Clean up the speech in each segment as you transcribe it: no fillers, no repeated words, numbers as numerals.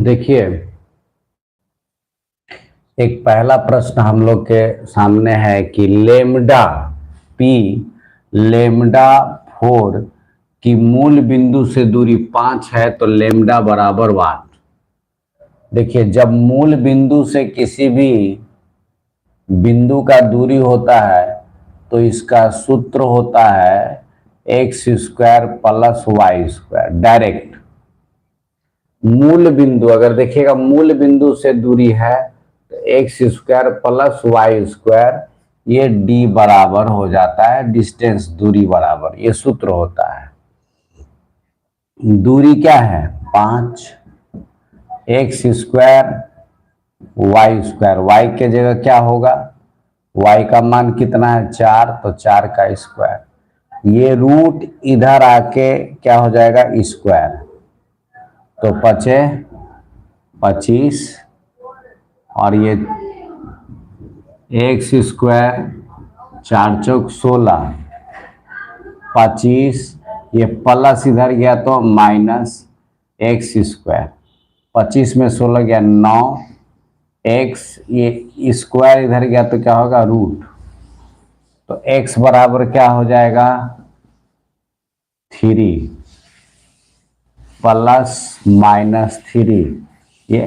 देखिए, एक पहला प्रश्न हम लोग के सामने है कि लेम्डा पी लेम्डा 4 की मूल बिंदु से दूरी 5 है तो लेम्डा बराबर 1। देखिए, जब मूल बिंदु से किसी भी बिंदु का दूरी होता है तो इसका सूत्र होता है x square plus y square. Direct मूल बिंदु, अगर देखिएगा मूल बिंदु से दूरी है तो x square plus y square, ये डी बराबर हो जाता है डिस्टेंस, दूरी बराबर, ये सूत्र होता है। दूरी क्या है 5, एक्स स्क्वायर वाई स्क्वायर, वाई के जगह क्या होगा, वाई का मान कितना है 4, तो 4 का स्क्वायर, ये रूट इधर आके क्या हो जाएगा स्क्वायर, तो बचे 25 और ये एक्स स्क्वायर 4 चौक 16, 25, ये प्लस इधर गया तो माइनस एक्स स्क्वायर, 25 में 16 गया 9, एक्स ये स्क्वायर इधर गया तो क्या होगा रूट, तो एक्स बराबर क्या हो जाएगा 3 प्लस माइनस 3, ये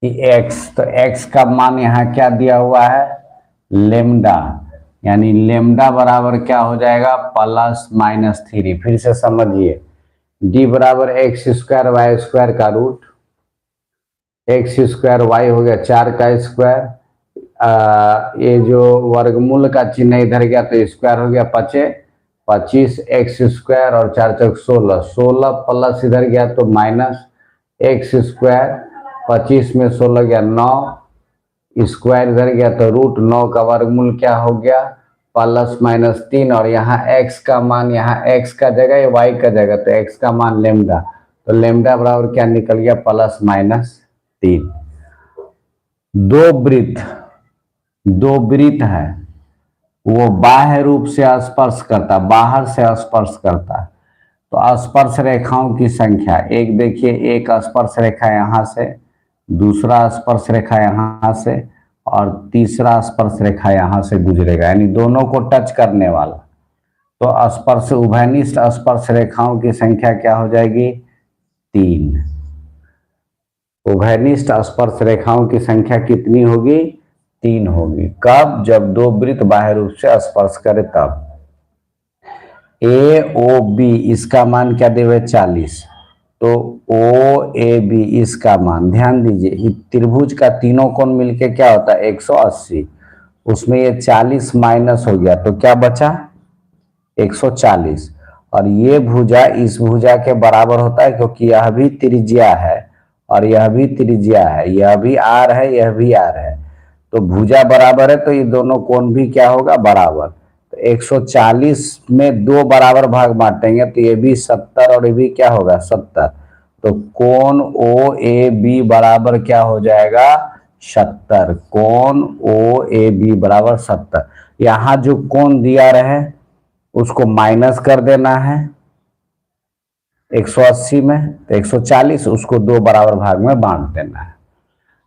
एक्स, तो एक्स का मान यहाँ क्या दिया हुआ है लेम्डा, यानी लेम्डा बराबर क्या हो जाएगा प्लस माइनस 3। फिर से समझिए, डी बराबर एक्स स्क्वायर वाई स्क्वायर का रूट, एक्स स्क्वायर वाई हो गया 4 का स्क्वायर, ये जो वर्गमूल का चिन्ह इधर गया तो स्क्वायर हो गया 25 एक्स स्क्वायर और 4 चौक 16, 16 प्लस इधर गया तो माइनस एक्स स्क्वायर, 25 में 16 गया 9, स्क्वायर इधर गया तो रूट 9 का वर्गमूल क्या हो गया प्लस माइनस 3, और यहाँ x का मान, यहाँ x का जगह या y का जगह, तो x का मान लेम्डा, तो लेम्डा बराबर क्या निकल गया प्लस माइनस 3। दो वृत्त है, वो बाह्य रूप से स्पर्श करता, बाहर से स्पर्श करता है, तो स्पर्श रेखाओं की संख्या, एक देखिए, एक स्पर्श रेखा यहाँ से, दूसरा स्पर्श रेखा यहाँ से, और तीसरा स्पर्श रेखा यहाँ से गुजरेगा, यानी दोनों को टच करने वाला, तो स्पर्श उभयनिष्ठ स्पर्श रेखाओं की संख्या क्या हो जाएगी 3। उभयनिष्ठ स्पर्श रेखाओं की संख्या कितनी होगी 3 होगी। कब, जब दो वृत्त बाह्य रूप से स्पर्श करे तब। ए ओ बी इसका मान क्या देवे 40, तो ओ ए बी इसका मान, ध्यान दीजिए त्रिभुज का तीनों कोण मिलके क्या होता है 180, उसमें ये 40 माइनस हो गया तो क्या बचा 140, और ये भुजा इस भुजा के बराबर होता है क्योंकि यह भी त्रिज्या है और यह भी त्रिज्या है, यह भी आर है यह भी आर है, तो भुजा बराबर है तो ये दोनों कोण भी क्या होगा बराबर, तो 140 में 2 बराबर भाग बांटेंगे तो ये भी 70 और ये भी क्या होगा 70, तो कोण ओ ए बी बराबर क्या हो जाएगा 70, कोण ओ ए बी बराबर 70। यहाँ जो कोण दिया रहे उसको माइनस कर देना है 180 में, तो 140 उसको 2 बराबर भाग में बांट देना है।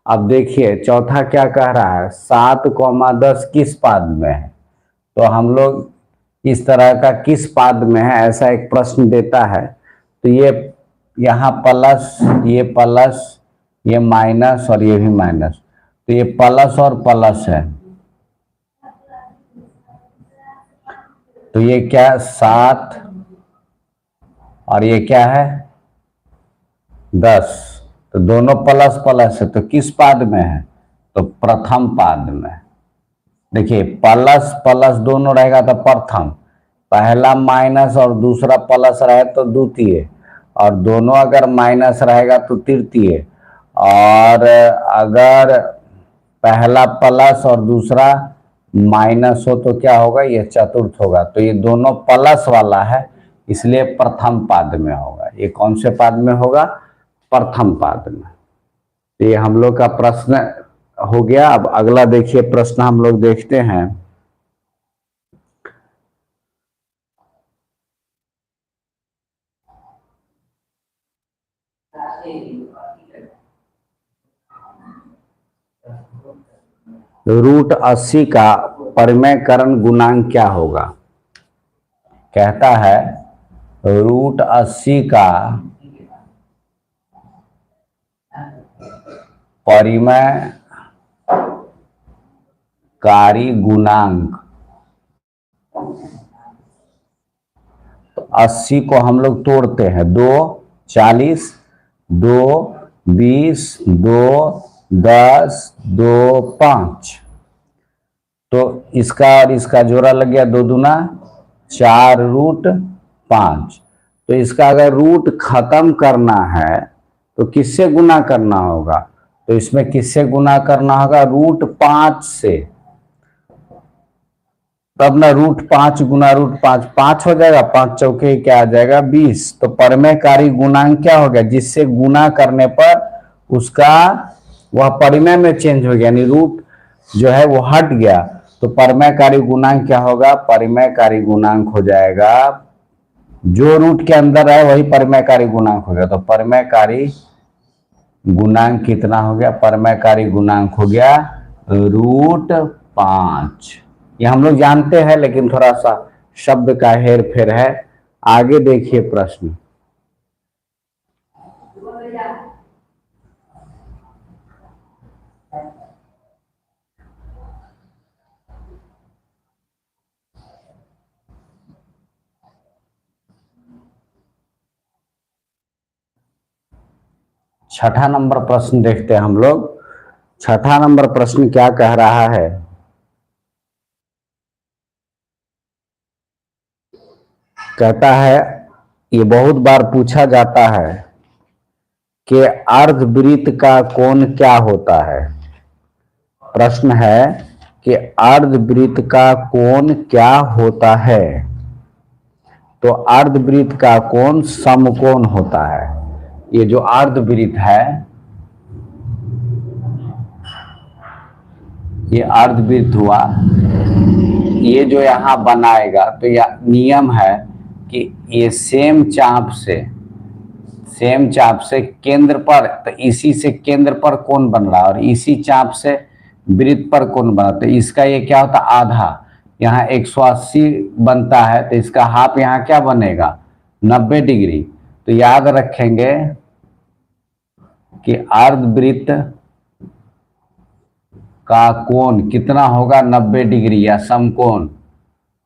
अब देखिए चौथा क्या कह रहा है 7,10 किस पाद में है, तो हम लोग इस तरह का किस पाद में है ऐसा एक प्रश्न देता है, तो ये यहाँ प्लस ये माइनस और ये भी माइनस, तो ये प्लस और प्लस है, तो ये क्या 7 और ये क्या है 10, तो दोनों प्लस प्लस है, तो किस पाद में है तो प्रथम पाद में। देखिए प्लस प्लस दोनों रहेगा तो प्रथम, पहला माइनस और दूसरा प्लस रहे तो द्वितीय, और दोनों अगर माइनस रहेगा तो तृतीय, और अगर पहला प्लस और दूसरा माइनस हो तो क्या होगा ये चतुर्थ होगा, तो ये दोनों प्लस वाला है इसलिए प्रथम पाद में होगा। ये कौन से पाद में होगा प्रथम पाद में। तो ये हम लोग का प्रश्न हो गया। अब अगला देखिए प्रश्न हम लोग देखते हैं, रूट 80 का परिमेयकरण गुणांक क्या होगा? कहता है रूट 80 का परिमेयकारी गुणांक, तो 80 को हम लोग तोड़ते हैं, 2 40, 2 20, 2 10, 2 5, तो इसका और इसका जोड़ा लग गया 2 दूना 4 रूट 5। तो इसका अगर रूट खत्म करना है तो किससे गुना करना होगा? तो इसमें किससे गुना करना होगा? रूट 5 से। तब ना रूट 5 गुना रूट 5 5 हो जाएगा, 5 चौके क्या आ जाएगा 20। तो परिमेयकारी गुणांक क्या हो गया? जिससे गुना करने पर उसका वह परिमेय में चेंज हो गया, यानी रूट जो है वो हट गया। तो परिमेयकारी गुणांक क्या होगा? परिमेयकारी गुणांक हो जाएगा, जो रूट के अंदर है वही परिमेयकारी गुणांक हो गया। तो परिमेयकारी गुणांक कितना हो गया? परिमेयकारी गुणांक हो गया रूट 5। ये हम लोग जानते हैं, लेकिन थोड़ा सा शब्द का हेर फेर है। आगे देखिए प्रश्न। छठा नंबर प्रश्न देखते हैं हम लोग। छठा नंबर प्रश्न क्या कह रहा है? कहता है, ये बहुत बार पूछा जाता है कि अर्धवृत्त का कोण क्या होता है। प्रश्न है कि अर्धवृत्त का कोण क्या होता है? तो अर्धवृत्त का कोण समकोण होता है। ये जो अर्धवृत्त है, ये अर्धवृत्त हुआ, ये जो यहां बनाएगा, तो यह नियम है कि ये सेम चाप से केंद्र पर, तो इसी से केंद्र पर कोण बन रहा है और इसी चाप से वृत्त पर कोण बना। तो इसका ये क्या होता है? आधा। यहाँ 180 बनता है, तो इसका हाफ यहाँ क्या बनेगा? 90 डिग्री। तो याद रखेंगे कि अर्धवृत्त का कोण कितना होगा? 90 डिग्री या समकोण।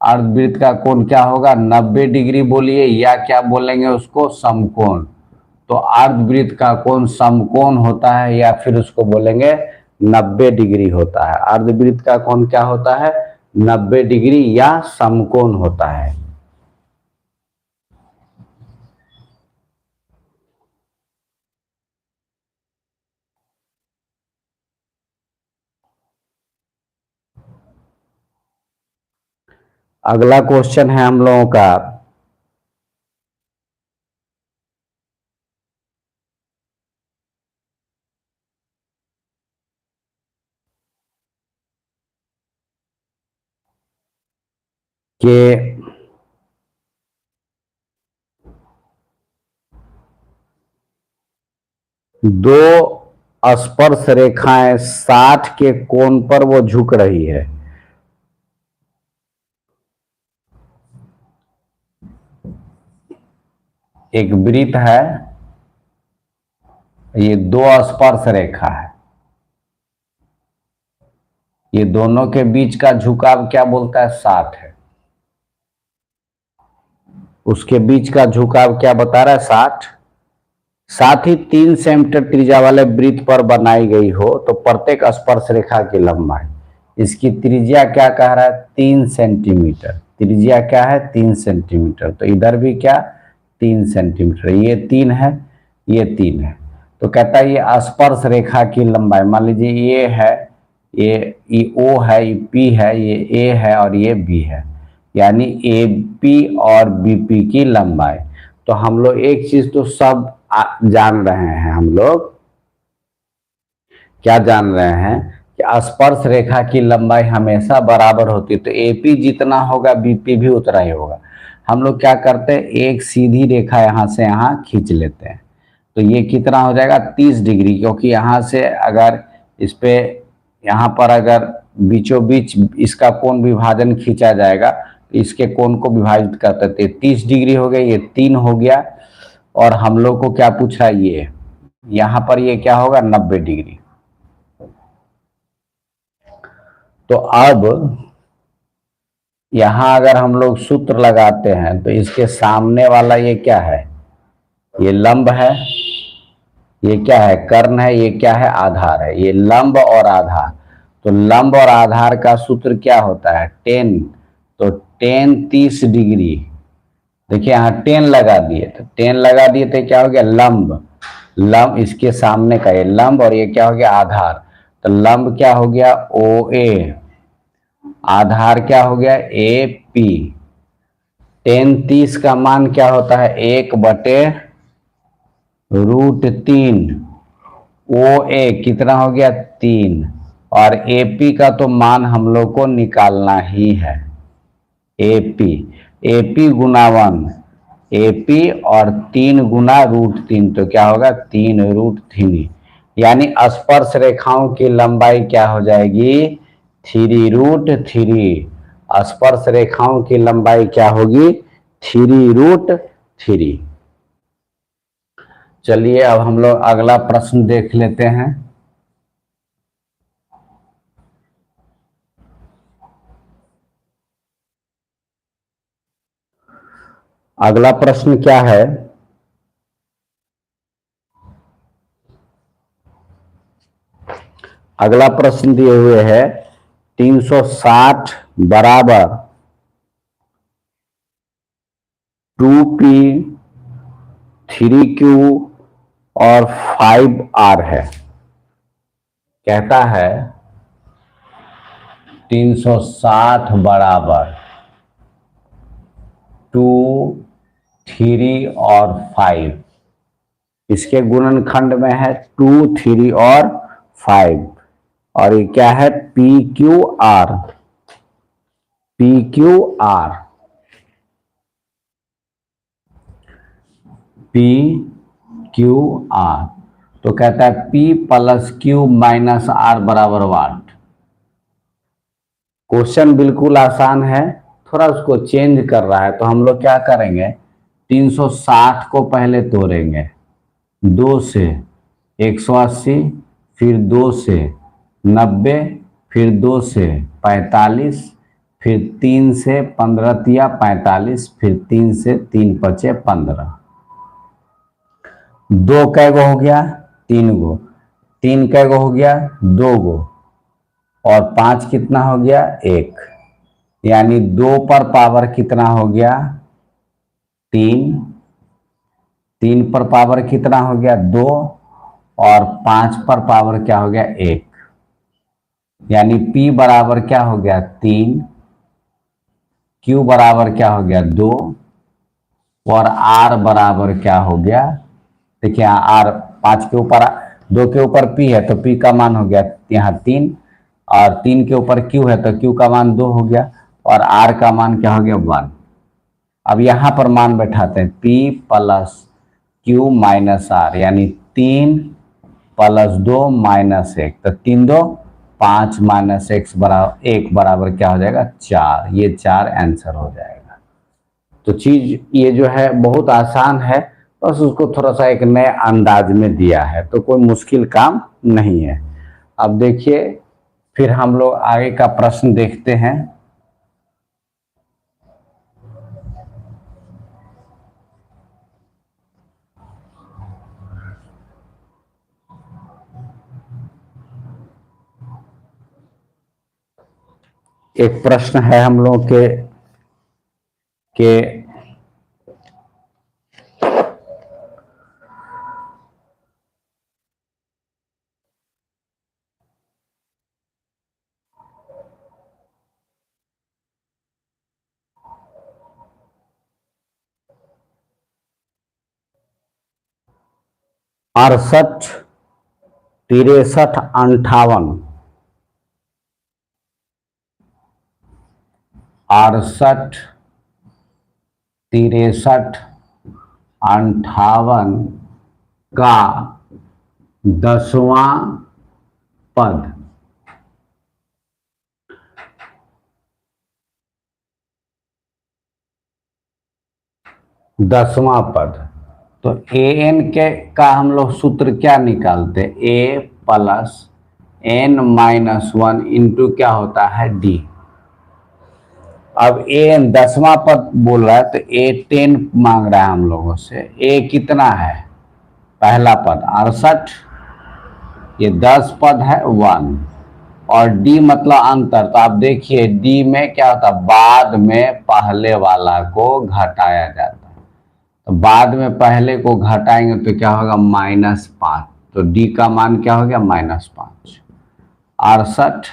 अर्धवृत्त का कोण क्या होगा? 90 डिग्री बोलिए, या क्या बोलेंगे उसको? समकोण। तो अर्धवृत्त का कोण समकोण होता है, या फिर उसको बोलेंगे 90 डिग्री होता है। अर्धवृत्त का कोण क्या होता है? 90 डिग्री या समकोण होता है। अगला क्वेश्चन है हम लोगों का, कि दो स्पर्श रेखाएं 60 के कोण पर वो झुक रही है। एक वृत्त है, ये दो स्पर्श रेखा है, ये दोनों के बीच का झुकाव क्या बोलता है? 60 है। उसके बीच का झुकाव क्या बता रहा है? 60। साथ ही 3 सेंटीमीटर त्रिज्या वाले वृत्त पर बनाई गई हो तो प्रत्येक स्पर्श रेखा की लंबाई, इसकी त्रिज्या क्या कह रहा है? 3 सेंटीमीटर। त्रिज्या क्या है? 3 सेंटीमीटर। तो इधर भी क्या? 3 सेंटीमीटर। ये 3 है, ये 3 है। तो कहता है ये स्पर्श रेखा की लंबाई, मान लीजिए ये है, ये ओ है, ये पी है, ये ए है और ये बी है, यानी ए पी और बी पी की लंबाई। तो हम लोग एक चीज तो सब जान रहे हैं, हम लोग क्या जान रहे हैं कि स्पर्श रेखा की लंबाई हमेशा बराबर होती है। तो एपी जितना होगा बीपी भी उतना ही होगा। हम लोग क्या करते हैं? एक सीधी रेखा यहां से यहां खींच लेते हैं। तो ये कितना हो जाएगा 30 डिग्री, क्योंकि यहाँ से अगर इस पे यहाँ पर अगर बीचों बीच इसका कोण विभाजन खींचा जाएगा तो इसके कोण को विभाजित करते थे। 30 डिग्री हो गया, ये 3 हो गया। और हम लोग को क्या पूछा, ये यहाँ पर ये क्या होगा 90 डिग्री। तो अब यहां अगर हम लोग सूत्र लगाते हैं तो इसके सामने वाला ये क्या है, ये लंब है, ये क्या है कर्ण है, ये क्या है आधार है, ये लंब और आधार। तो लंब और आधार का सूत्र क्या होता है, टेन। तो टेन 30 डिग्री, देखिए यहाँ टेन लगा दिए, तो टेन लगा दिए तो क्या हो गया लंब, लंब इसके सामने का ये लंब और ये क्या हो गया आधार। तो लंब क्या हो गया ओ ए, आधार क्या हो गया ए पी। टेन 30 का मान क्या होता है 1/√3। ओ ए कितना हो गया 3, और एपी का तो मान हम लोग को निकालना ही है। एपी, एपी गुना 1, एपी और 3 गुना √3, तो क्या होगा 3√3। यानी स्पर्श रेखाओं की लंबाई क्या हो जाएगी 3√3। स्पर्श रेखाओं की लंबाई क्या होगी 3√3। चलिए अब हम लोग अगला प्रश्न देख लेते हैं। अगला प्रश्न क्या है, अगला प्रश्न दिए हुए है 360 बराबर 2p 3q और 5r है। कहता है 360 बराबर 2, 3 और 5, इसके गुणनखंड में है 2, 3 और 5, और ये क्या है P Q R, P Q R, P Q R. तो कहता है P plus Q minus R बराबर वाट। क्वेश्चन बिल्कुल आसान है, थोड़ा उसको चेंज कर रहा है, तो हम लोग क्या करेंगे 360 को पहले तोड़ेंगे, 2 से 180, फिर 2 से 90, फिर 2 से 45, फिर 3 से 15 तिया 45, फिर 3 से 3 पचे 15। 2 कै गो हो गया 3 गो, 3 कै गो हो गया 2 गो, और 5 कितना हो गया 1, यानी 2 पर पावर कितना हो गया 3, 3 पर पावर कितना हो गया 2, और 5 पर पावर क्या हो गया 1, यानी P बराबर क्या हो गया 3, Q बराबर क्या हो गया 2, और R बराबर क्या हो गया, देखिए R 5 के ऊपर 2 के ऊपर P है तो P का मान हो गया यहाँ 3, और 3 के ऊपर Q है तो Q का मान 2 हो गया, और R का मान क्या हो गया 1। अब यहाँ पर मान बैठाते हैं P plus Q minus R, यानी 3 प्लस 2 माइनस 1, तो 3 2 5 माइनस 1 बराबर क्या हो जाएगा 4। ये 4 आंसर हो जाएगा। तो चीज ये जो है बहुत आसान है, बस उसको थोड़ा सा एक नए अंदाज में दिया है, तो कोई मुश्किल काम नहीं है। अब देखिए फिर हम लोग आगे का प्रश्न देखते हैं। एक प्रश्न है हम लोग के 68, 63, 58, 68, 63, 58 का 10वां पद। दसवां पद। तो ए एन के का हम लोग सूत्र क्या निकालते, A plus N minus one into क्या होता है डी। अब ए एन 10वां पद बोल रहा है तो ए 10 मांग रहा है हम लोगों से। ए कितना है, पहला पद 68, ये 10 पद है 1, और डी मतलब अंतर। तो आप देखिए डी में क्या होता है, बाद में पहले वाला को घटाया जाता है। तो बाद में पहले को घटाएंगे तो क्या होगा, -5। तो डी का मान क्या हो गया, -5। 68,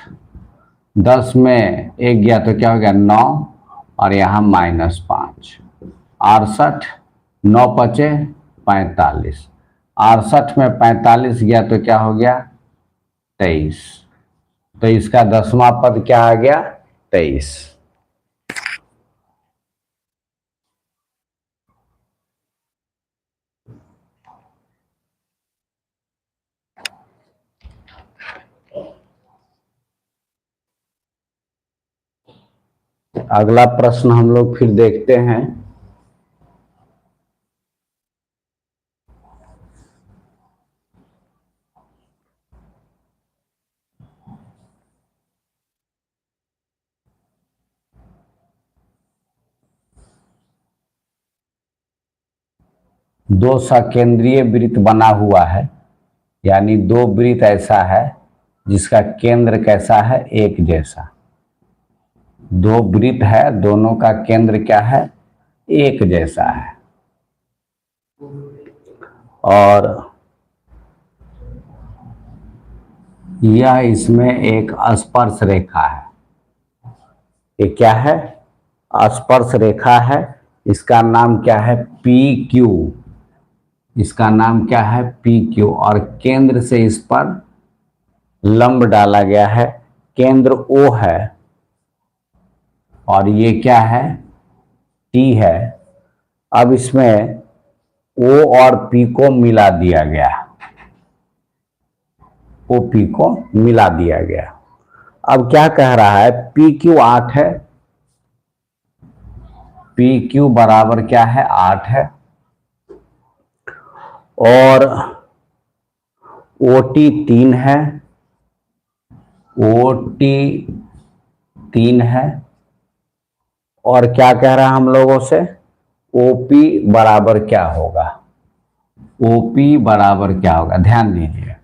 10 में 1 गया तो क्या हो गया 9, और यहाँ -5। 68, 9 बचे 45, 68 में 45 गया तो क्या हो गया 23। तो इसका 10वां पद क्या आ गया 23। अगला प्रश्न हम लोग फिर देखते हैं। दो सकेंद्रीय वृत्त बना हुआ है, यानी दो वृत्त ऐसा है जिसका केंद्र कैसा है, एक जैसा। दो वृत्त है, दोनों का केंद्र क्या है, एक जैसा है। और यह इसमें एक स्पर्श रेखा है। ये क्या है, स्पर्श रेखा है। इसका नाम क्या है, पी क्यू। इसका नाम क्या है, पी क्यू। और केंद्र से इस पर लंब डाला गया है। केंद्र ओ है और ये क्या है, टी है। अब इसमें ओ और पी को मिला दिया गया, ओ पी को मिला दिया गया। अब क्या कह रहा है, पी क्यू 8 है, पी क्यू बराबर क्या है 8 है, और ओ टी 3 है, ओ टी 3 है। और क्या कह रहा है हम लोगों से, ओपी बराबर क्या होगा, ओपी बराबर क्या होगा, ध्यान दीजिए।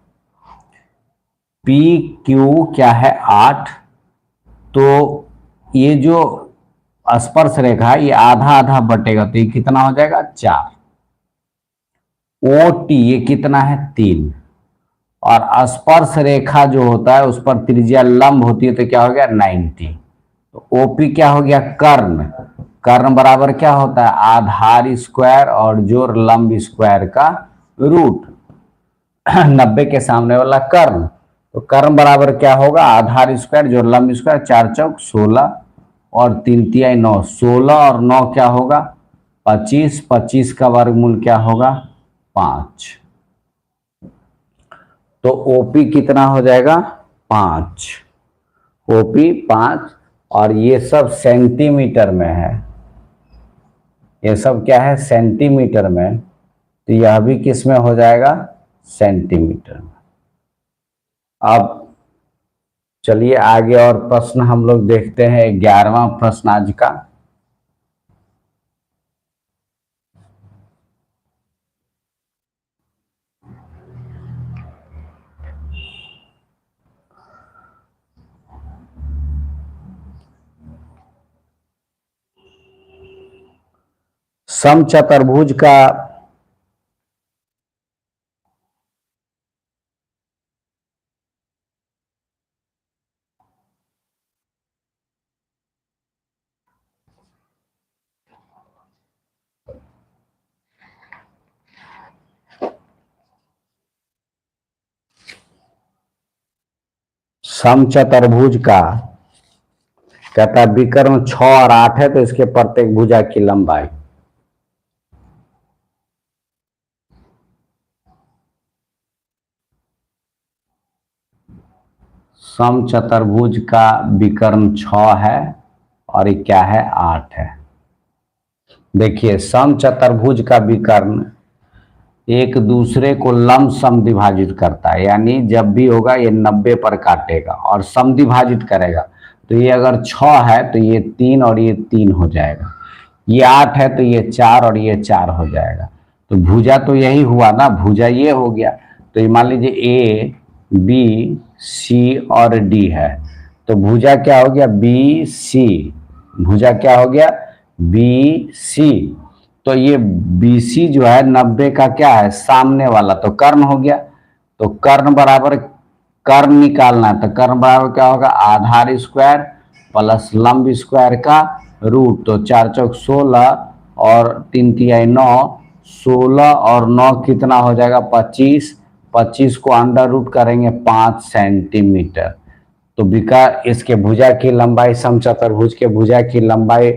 पी क्यू क्या है 8, तो ये जो स्पर्श रेखा है ये आधा आधा बटेगा तो ये कितना हो जाएगा 4। ओ टी ये कितना है 3, और स्पर्श रेखा जो होता है उस पर त्रिज्या लंब होती है तो क्या हो गया 90। तो ओपी क्या हो गया कर्ण। कर्ण बराबर क्या होता है, आधार स्क्वायर और जोड़ लंब स्क्वायर का रूट। 90 के सामने वाला कर्ण। तो कर्ण बराबर क्या होगा, आधार स्क्वायर जोड़ लंब स्क्वायर, 4 चौक 16 और 3 तिहाई 9। 16 और 9 क्या होगा 25, 25 का वर्गमूल क्या होगा 5। तो ओपी कितना हो जाएगा 5, ओपी 5। और ये सब सेंटीमीटर में है, ये सब क्या है सेंटीमीटर में। तो यह भी किस में हो जाएगा, सेंटीमीटर में। अब चलिए आगे और प्रश्न हम लोग देखते हैं। 11वां प्रश्न आज का। समचतुर्भुज का समचतुर्भुज का कहता है विकर्ण 6 और 8 है तो इसके प्रत्येक भुजा की लंबाई। समचतुर्भुज का विकर्ण 6 है और ये क्या है 8 है। देखिए समचतुर्भुज का विकर्ण एक दूसरे को लमसम विभाजित करता है, यानी जब भी होगा ये 90 पर काटेगा और समविभाजित करेगा। तो ये अगर 6 है तो ये 3 और ये 3 हो जाएगा, ये 8 है तो ये 4 और ये 4 हो जाएगा। तो भुजा तो यही हुआ ना, भुजा ये हो गया। तो ये मान लीजिए ए बी सी और डी है, तो भुजा क्या हो गया बी सी, भुजा क्या हो गया बी सी। तो ये BC जो है 90 का क्या है सामने वाला, तो कर्ण हो गया। तो कर्ण बराबर कर्ण निकालना है, तो कर्ण बराबर क्या होगा आधार स्क्वायर प्लस लंब स्क्वायर का रूट। तो 4 चौक 16 और 3 तिहाई 9, 16 और 9 कितना हो जाएगा 25, 25 को अंडर रूट करेंगे 5 सेंटीमीटर। तो बिका इसके भुजा की लंबाई, समचतुर्भुज के भुजा की लंबाई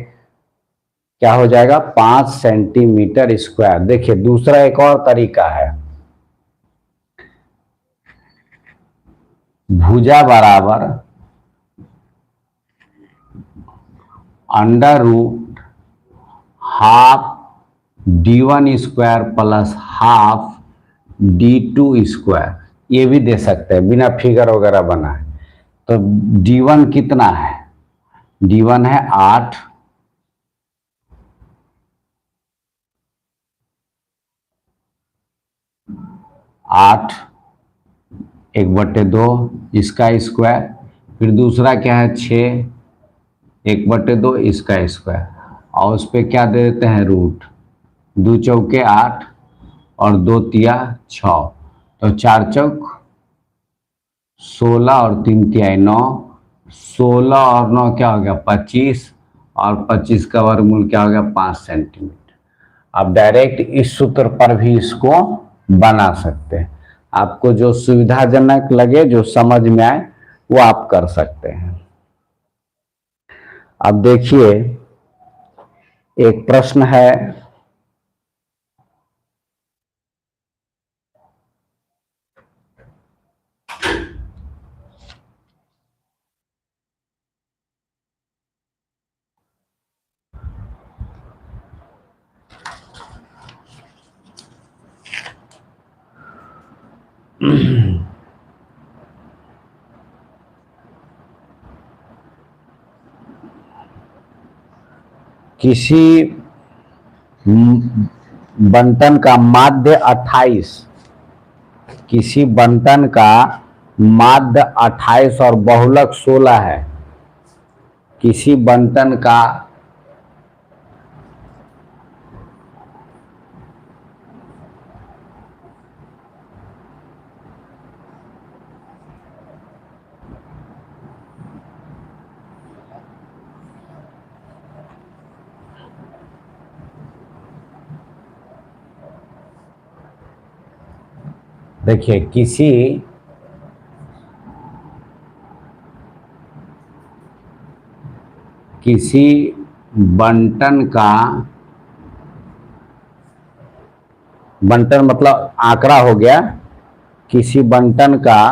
क्या हो जाएगा 5 सेंटीमीटर स्क्वायर। देखिए दूसरा एक और तरीका है, भुजा बराबर under root half D1 square plus half D2 square, ये भी दे सकते हैं बिना फिगर वगैरह बनाए। तो D1 कितना है, D1 है 8, आठ 1/2 इसका स्क्वायर, फिर दूसरा क्या है 6 1/2 इसका स्क्वायर, और उस पर क्या दे देते हैं रूट। 2 चौके 8 और 2 तिया 6, तो 4 चौक 16 और 3 तिहाई 9, 16 और 9 क्या हो गया 25, और 25 का वर्गमूल क्या हो गया 5 सेंटीमीटर। आप डायरेक्ट इस सूत्र पर भी इसको बना सकते हैं, आपको जो सुविधाजनक लगे, जो समझ में आए वो आप कर सकते हैं। अब देखिए एक प्रश्न है, किसी बंटन का माध्य 28, किसी बंटन का माध्य 28 और बहुलक 16 है। किसी बंटन का देखिए किसी बंटन का, बंटन मतलब आंकड़ा हो गया, किसी बंटन का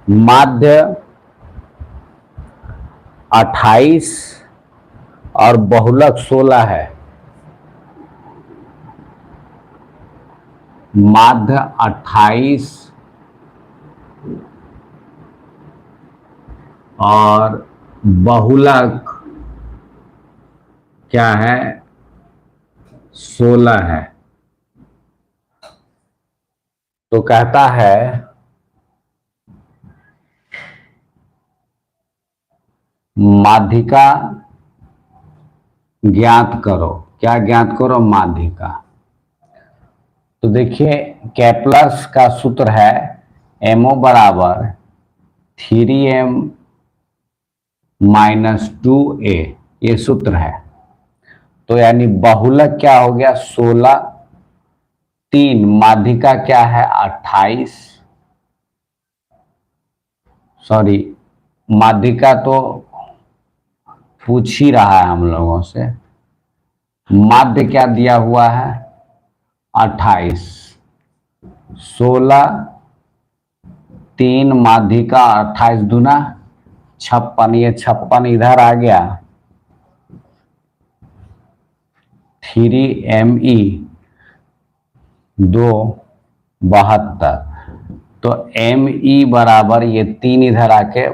माध्य 28 और बहुलक 16 है। माध्य 28 और बहुलक क्या है 16 है। तो कहता है माध्यिका ज्ञात करो। क्या ज्ञात करो माध्यिका। तो देखिए केपलर्स का सूत्र है MO बराबर 3m माइनस 2a, ये सूत्र है। तो यानी बहुलक क्या हो गया 16, 3 माध्यिका क्या है 28, सॉरी माध्यिका तो पूछ ही रहा है हम लोगों से, माध्य क्या दिया हुआ है 28, 16 3 माध्यिका 28 दूना 56, ये 56 इधर आ गया, 3me 2 72, तो me बराबर ये 3 इधर आके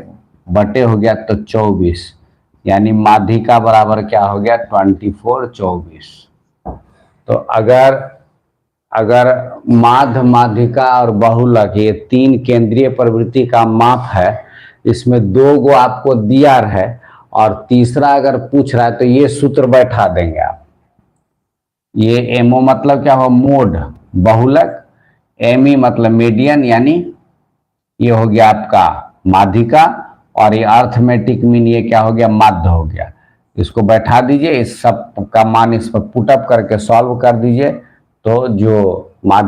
बटे हो गया तो 24, यानी माध्यिका बराबर क्या हो गया 24 24। तो अगर माध्य, माध्यिका और बहुलक ये 3 केंद्रीय प्रवृत्ति का माप है, इसमें 2 गो आपको दिया है और तीसरा अगर पूछ रहा है तो ये सूत्र बैठा देंगे आप। ये एमओ मतलब क्या हो मोड बहुलक, एमई मतलब मीडियन, यानी ये हो गया आपका माध्यिका, और ये अर्थमेटिक मीन ये क्या हो गया माध्य हो गया। इसको बैठा दीजिए, इस सब का मान इस पर पुटअप करके सॉल्व कर दीजिए, तो जो माध्य